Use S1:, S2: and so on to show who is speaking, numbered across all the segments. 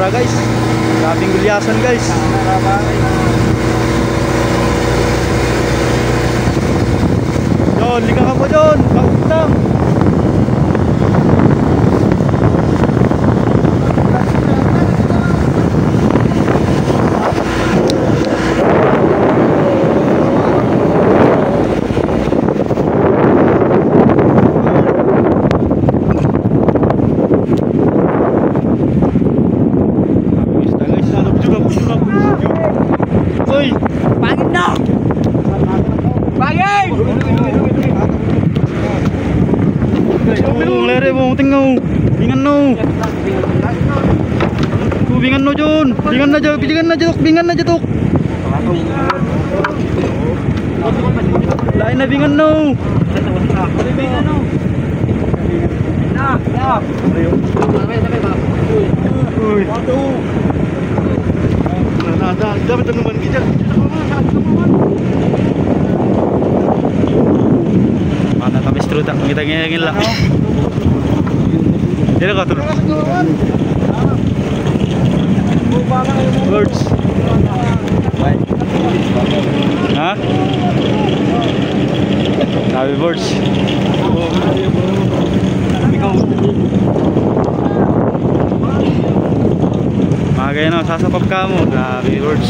S1: sobra guys. Grabing gulyasan guys. John, liga ka po John. Bakit lang? Bingan na jatuk. Lain na bingan no. Mana kami seru tak kita ngengin lah. Jadi kau tu. Birds. Hah? Sabi birds. Magay na, sasapap ka mo. Sabi birds.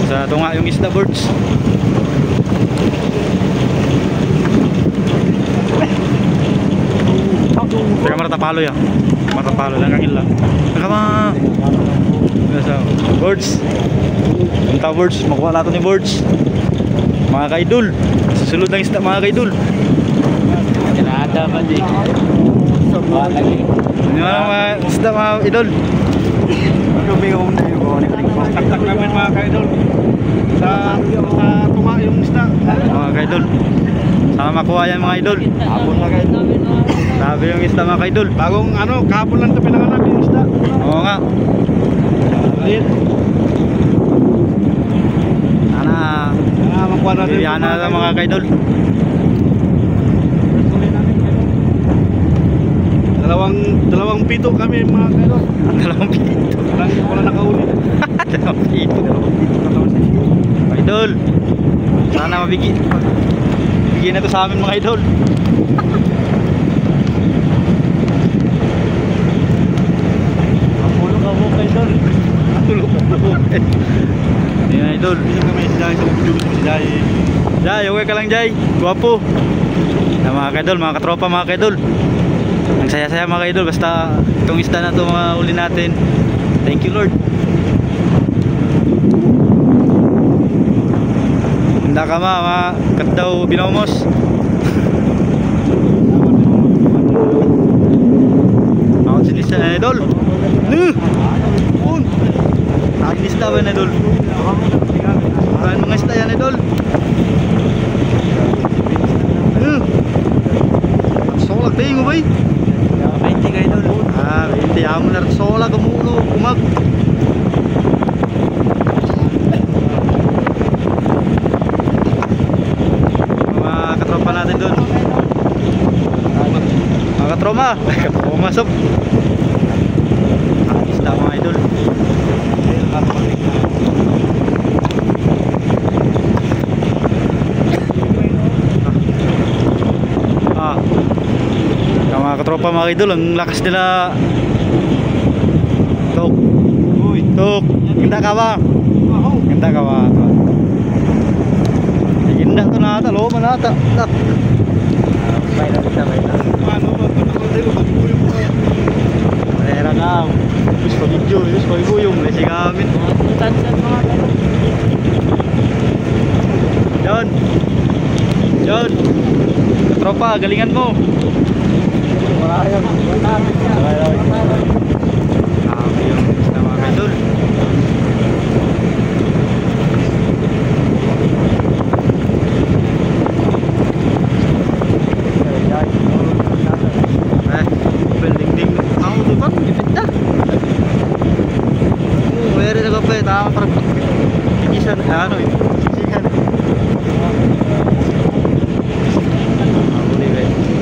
S1: Sa tunga yung isda birds. Teka maratapalo ya. Maratapalo lang kangil lang. Nakama. Birds. Punta birds, makuha natin ni birds. Mga kaidol. Susunod ng isda mga kaidol.
S2: Ada pa di. Sobrang lagi.
S1: Ano mga isda mga idol?
S2: Lumiyong na yung tak-tak namin mga kaidol. Sa tunga yung isda.
S1: Mga kaidol. Sana makuha yan mga idol.
S2: Hapon na kaidol.
S1: Sabi yung isda mga kaidol.
S2: Bagong ano, kahapon lang ito pinanganap yung isda.
S1: Oo nga. Sana
S2: makuha natin.
S1: bibigyan na lang mga kaidol.
S2: Dalawang pito kami mga kaidol.
S1: Dalawang pito.
S2: Wala nakauli.
S1: Dalawang pito. Kaidol. Sana mabigyan na to sa amin mga idol.
S2: Tulog ka mo kaidol. Tulog ka mo.
S1: Yan idol.
S2: Hindi kami si Jai. Sa video mo si Jai.
S1: Jai, okay ka lang Jai. Guwapo. Na mga kaidol, mga katropa mga kaidol. Ang saya-saya mga kaidol. Basta itong isda na to mga uli natin. Thank you Lord. Handa ka mga katdaw binomos. Ako sinisa na idol. Akin isda ba na idol? Maraming mga isda yan idol. Solag tayo mo ba eh?
S2: 20 kaidol.
S1: 20 amo na solag umulo umag. Katroma, pumasok. Isda mga idol. Mga katropa mga idol, ang lakas nila. Tok. Tok. Ganda ka ba? Ganda ka ba? Ganda to na ata, loob na ata. May na kita, may na. Malera ka. Terus pag-video, terus pag-ibuyong. Lesi kami. John. John. Katropa, galingan mo. Marayang. Kami yung isda mga kaidol. Ano eh, sisikan.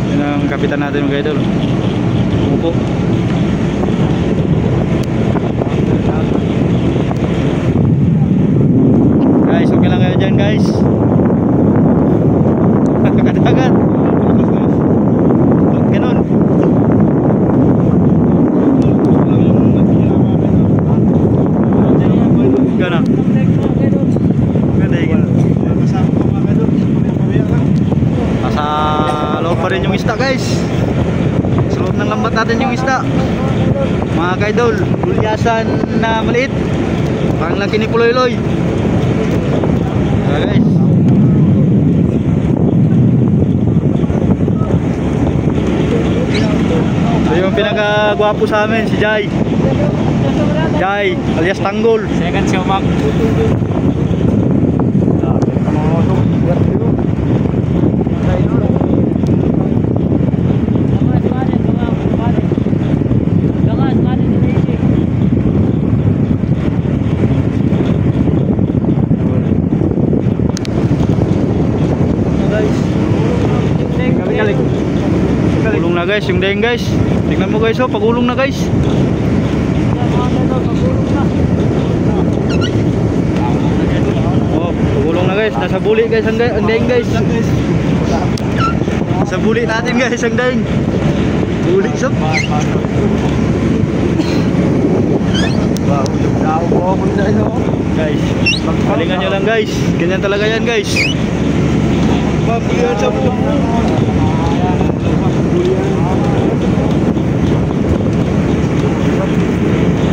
S1: Yun ang kapitan natin mga idol. Umupo. Guys, okay lang kayo dyan guys. Kadagat. Ganun. Ganun. Ganun. Nasa loob pa rin yung isda guys. Sa loob ng lambat natin yung isda. Mga kaidol, gulyasan na maliit. Parang laki ni Puloy-Loy. Guys. So yung pinaka-gwapo sa amin, si Jai. Jai, alias Tanggol.
S2: Second si Umak.
S1: Pagulong na guys, yung daing guys. Tingnan mo guys, oh, pagulong na guys. Oh, pagulong na guys. Nasa buli guys ang daing guys. Sa buli natin guys ang daing. Buli sob. Guys, galingan nyo lang guys. Ganyan talaga yan guys.
S2: Pagbiyan sa buong.